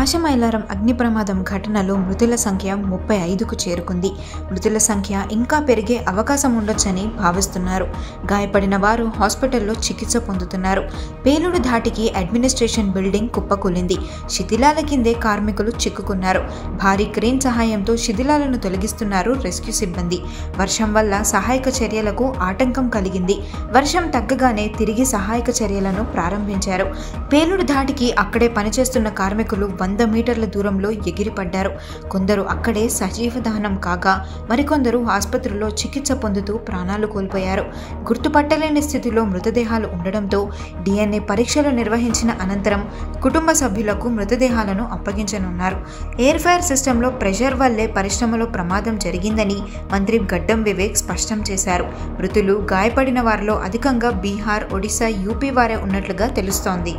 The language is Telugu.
మాషమైలారం అగ్ని ప్రమాదం ఘటనలో మృతుల సంఖ్య 35కు చేరుకుంది. మృతుల సంఖ్య ఇంకా పెరిగే అవకాశం ఉండొచ్చని భావిస్తున్నారు. గాయపడిన వారు హాస్పిటల్లో చికిత్స పొందుతున్నారు. పేలుడు ధాటికి అడ్మినిస్ట్రేషన్ బిల్డింగ్ కుప్పకూలింది. శిథిలాల కిందే కార్మికులు చిక్కుకున్నారు. భారీ క్రేన్ సహాయంతో శిథిలాలను తొలగిస్తున్నారు రెస్క్యూ సిబ్బంది. వర్షం వల్ల సహాయక చర్యలకు ఆటంకం కలిగింది. వర్షం తగ్గగానే తిరిగి సహాయక చర్యలను ప్రారంభించారు. పేలుడు ధాటికి అక్కడే పనిచేస్తున్న కార్మికులు 100 మీటర్ల దూరంలో ఎగిరిపడ్డారు. కొందరు అక్కడే సజీవ దహనం కాగా మరికొందరు ఆసుపత్రిలో చికిత్స పొందుతూ ప్రాణాలు కోల్పోయారు. గుర్తుపట్టలేని స్థితిలో మృతదేహాలు ఉండడంతో DNA పరీక్షలు నిర్వహించిన అనంతరం కుటుంబ సభ్యులకు మృతదేహాలను అప్పగించనున్నారు. ఎయిర్ ఫైర్ సిస్టంలో ప్రెషర్ వల్లే పరిశ్రమలో ప్రమాదం జరిగిందని మంత్రి గడ్డం వివేక్ స్పష్టం చేశారు. మృతులు గాయపడిన వారిలో అధికంగా బీహార్, ఒడిశా, యూపీ వారే ఉన్నట్లుగా తెలుస్తోంది.